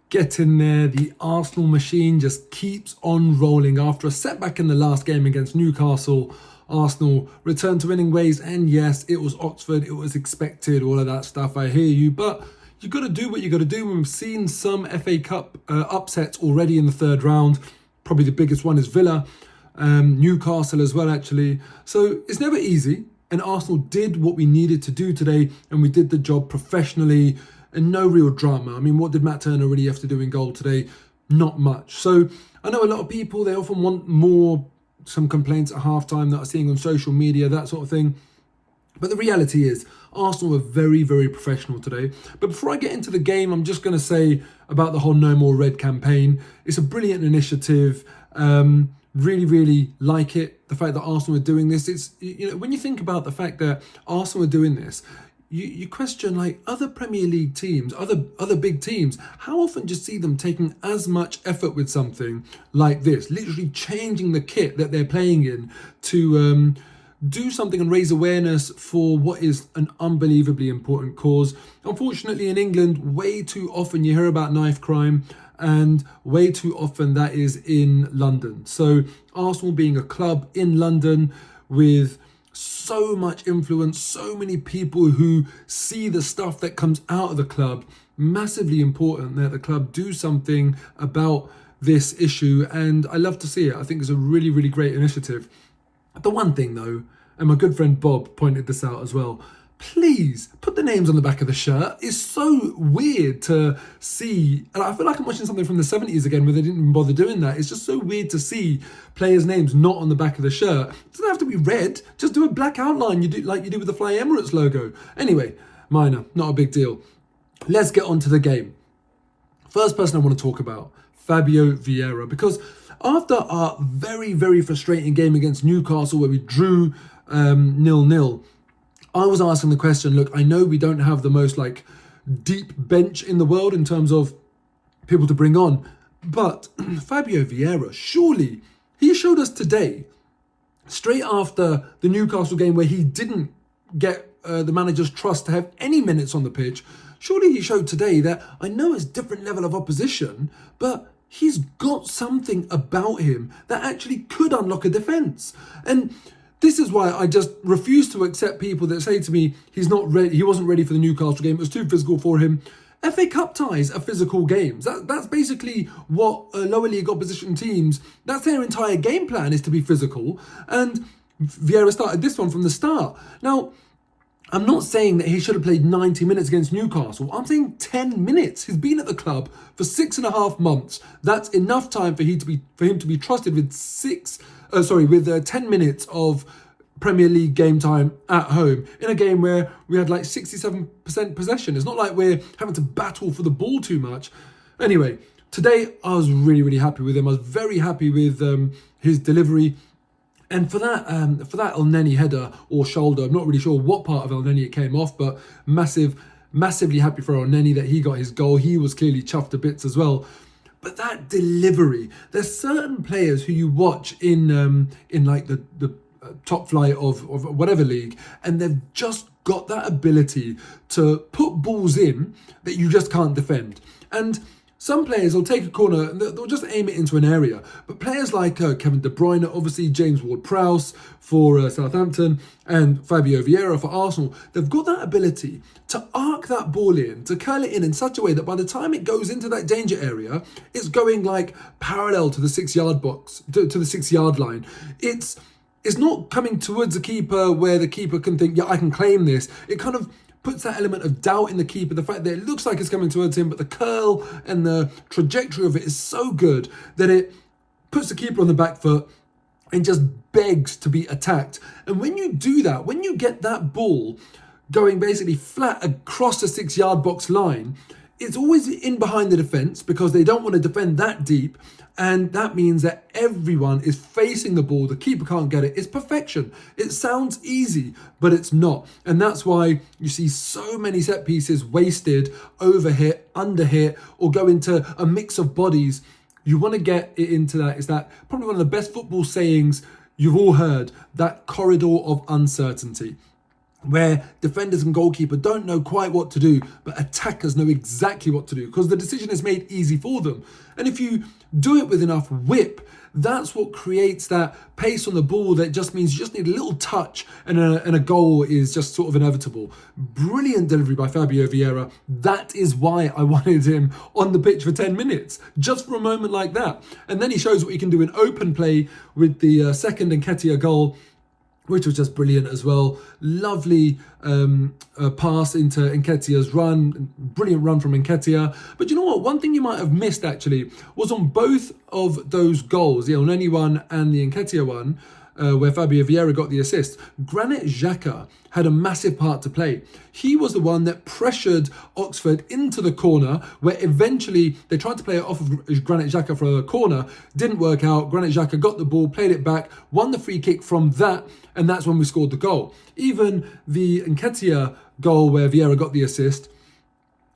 Get in there. The Arsenal machine just keeps on rolling. After a setback in the last game against Newcastle, Arsenal returned to winning ways. And yes, it was Oxford. It was expected, all of that stuff. I hear you. But you got to do what you got to do. We've seen some FA Cup upsets already in the third round. Probably the biggest one is Villa. Newcastle as well, actually. So it's never easy. And Arsenal did what we needed to do today. And we did the job professionally. And no real drama. I mean, what did Matt Turner really have to do in goal today? Not much. So I know a lot of people, they often want more, some complaints at halftime that I'm seeing on social media, that sort of thing. But the reality is, Arsenal were very, very professional today. But before I get into the game, I'm just going to say about the whole No More Red campaign. It's a brilliant initiative. Really, really like it. The fact that Arsenal are doing this. It's, you know, when you think about the fact that Arsenal are doing this, you question, like, other Premier League teams, other big teams, how often do you see them taking as much effort with something like this, literally changing the kit that they're playing in to do something and raise awareness for what is an unbelievably important cause. Unfortunately, in England, way too often you hear about knife crime, and way too often that is in London. So Arsenal being a club in London with so much influence, so many people who see the stuff that comes out of the club, massively important that the club do something about this issue, and I love to see it. I think it's a really, really great initiative. The one thing though, and my good friend Bob pointed this out as well, please put the names on the back of the shirt. It's so weird to see, and I feel like I'm watching something from the 70s again where they didn't even bother doing that. It's just so weird to see players' names not on the back of the shirt. It doesn't have to be red, just do a black outline you do like you do with the Fly Emirates logo. Anyway, minor, not a big deal. Let's get on to the game. First person I want to talk about, Fabio Vieira, because after our very, very frustrating game against Newcastle where we drew 0-0, I was asking the question, look, I know we don't have the most deep bench in the world in terms of people to bring on, but Fabio Vieira, surely he showed us today, straight after the Newcastle game where he didn't get the manager's trust to have any minutes on the pitch, surely he showed today that I know it's different level of opposition, but he's got something about him that actually could unlock a defence. And this is why I just refuse to accept people that say to me he's not ready, he wasn't ready for the Newcastle game, it was too physical for him. FA Cup ties are physical games. That's basically what lower league opposition teams, that's their entire game plan, is to be physical. And Vieira started this one from the start. Now, I'm not saying that he should have played 90 minutes against Newcastle. I'm saying 10 minutes. He's been at the club for 6.5 months. That's enough time for him to be trusted with 10 minutes of Premier League game time at home in a game where we had 67% possession. It's not like we're having to battle for the ball too much. Anyway, today I was really, really happy with him. I was very happy with his delivery. And for that El Neni header or shoulder, I'm not really sure what part of El Neni it came off, but massively happy for El Neni that he got his goal. He was clearly chuffed to bits as well. But that delivery, there's certain players who you watch in the top flight of whatever league, and they've just got that ability to put balls in that you just can't defend. And some players will take a corner and they'll just aim it into an area. But players like Kevin De Bruyne, obviously James Ward-Prowse for Southampton, and Fabio Vieira for Arsenal, they've got that ability to arc that ball in, to curl it in such a way that by the time it goes into that danger area, it's going parallel to the 6-yard box, to the 6-yard line. It's not coming towards the keeper where the keeper can think, yeah, I can claim this. It kind of puts that element of doubt in the keeper, the fact that it looks like it's coming towards him, but the curl and the trajectory of it is so good that it puts the keeper on the back foot and just begs to be attacked. And when you do that, when you get that ball going basically flat across the 6-yard box line, it's always in behind the defence because they don't want to defend that deep. And that means that everyone is facing the ball. The keeper can't get it. It's perfection. It sounds easy, but it's not. And that's why you see so many set pieces wasted, overhit, underhit, or go into a mix of bodies. You want to get it into that. It's that probably one of the best football sayings you've all heard, that corridor of uncertainty. where defenders and goalkeeper don't know quite what to do, but attackers know exactly what to do because the decision is made easy for them. And if you do it with enough whip, that's what creates that pace on the ball that just means you just need a little touch and a goal is just sort of inevitable. Brilliant delivery by Fabio Vieira. That is why I wanted him on the pitch for 10 minutes, just for a moment like that. And then he shows what he can do in open play with the second Nketiah goal, which was just brilliant as well. Lovely pass into Nketiah's run. Brilliant run from Nketiah. But you know what? One thing you might have missed actually was on both of those goals, the Elneny one and the Nketiah one, where Fabio Vieira got the assist, Granit Xhaka had a massive part to play. He was the one that pressured Oxford into the corner, where eventually they tried to play it off of Granit Xhaka for a corner, didn't work out. Granit Xhaka got the ball, played it back, won the free kick from that, and that's when we scored the goal. Even the Nketiah goal where Vieira got the assist,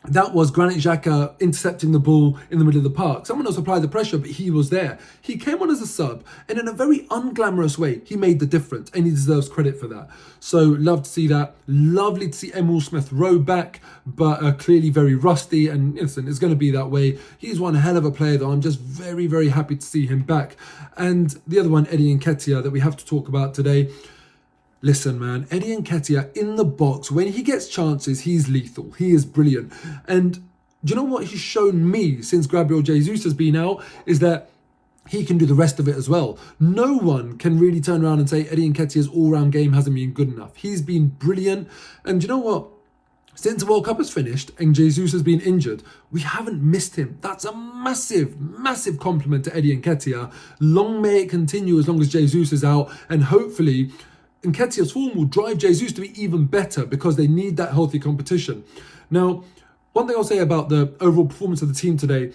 that was Granit Xhaka intercepting the ball in the middle of the park. Someone else applied the pressure, but he was there. He came on as a sub, and in a very unglamorous way, he made the difference, and he deserves credit for that. So, love to see that. Lovely to see Emil Smith-Rowe back, but clearly very rusty, and listen, it's going to be that way. He's one hell of a player, though. I'm just very, very happy to see him back. And the other one, Eddie Nketiah, that we have to talk about today. Listen, man, Eddie Nketiah in the box, when he gets chances, he's lethal. He is brilliant. And do you know what he's shown me since Gabriel Jesus has been out? Is that he can do the rest of it as well. No one can really turn around and say Eddie Nketiah's all-round game hasn't been good enough. He's been brilliant. And do you know what? Since the World Cup has finished and Jesus has been injured, we haven't missed him. That's a massive, massive compliment to Eddie Nketiah. Long may it continue as long as Jesus is out, and hopefully Nketiah's form will drive Jesus to be even better because they need that healthy competition. Now, one thing I'll say about the overall performance of the team today,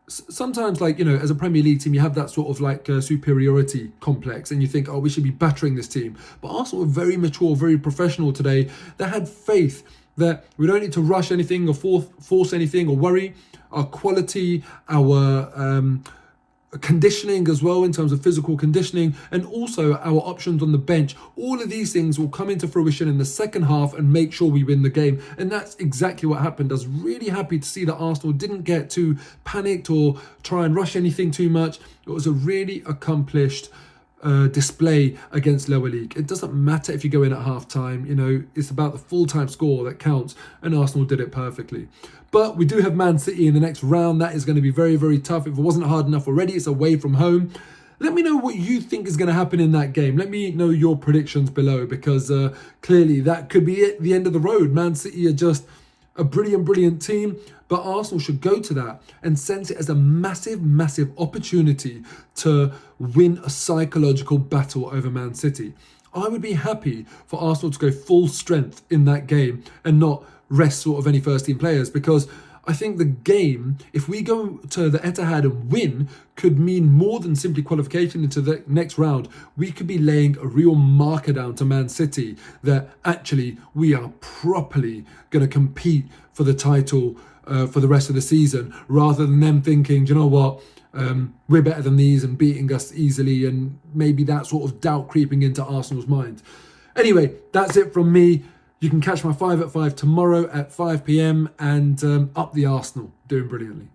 sometimes, like, you know, as a Premier League team, you have that sort of like superiority complex and you think, oh, we should be battering this team. But Arsenal were very mature, very professional today. They had faith that we don't need to rush anything or force anything or worry. Our quality, our conditioning as well in terms of physical conditioning, and also our options on the bench, all of these things will come into fruition in the second half and make sure we win the game. And that's exactly what happened. I was really happy to see that Arsenal didn't get too panicked or try and rush anything too much. It was a really accomplished display against lower league. It doesn't matter if you go in at half time, you know, it's about the full-time score that counts, and Arsenal did it perfectly. But we do have Man City in the next round. That is going to be very, very tough. If it wasn't hard enough already, it's away from home. Let me know what you think is going to happen in that game. Let me know your predictions below, because clearly that could be it, the end of the road. Man City are just a brilliant, brilliant team, but Arsenal should go to that and sense it as a massive, massive opportunity to win a psychological battle over Man City. I would be happy for Arsenal to go full strength in that game and not rest sort of any first team players, because I think the game, if we go to the Etihad and win, could mean more than simply qualification into the next round. We could be laying a real marker down to Man City that actually we are properly going to compete for the title for the rest of the season, rather than them thinking, do you know what, we're better than these and beating us easily, and maybe that sort of doubt creeping into Arsenal's mind. Anyway, that's it from me. You can catch my 5 at 5 tomorrow at 5 p.m. and up the Arsenal, doing brilliantly.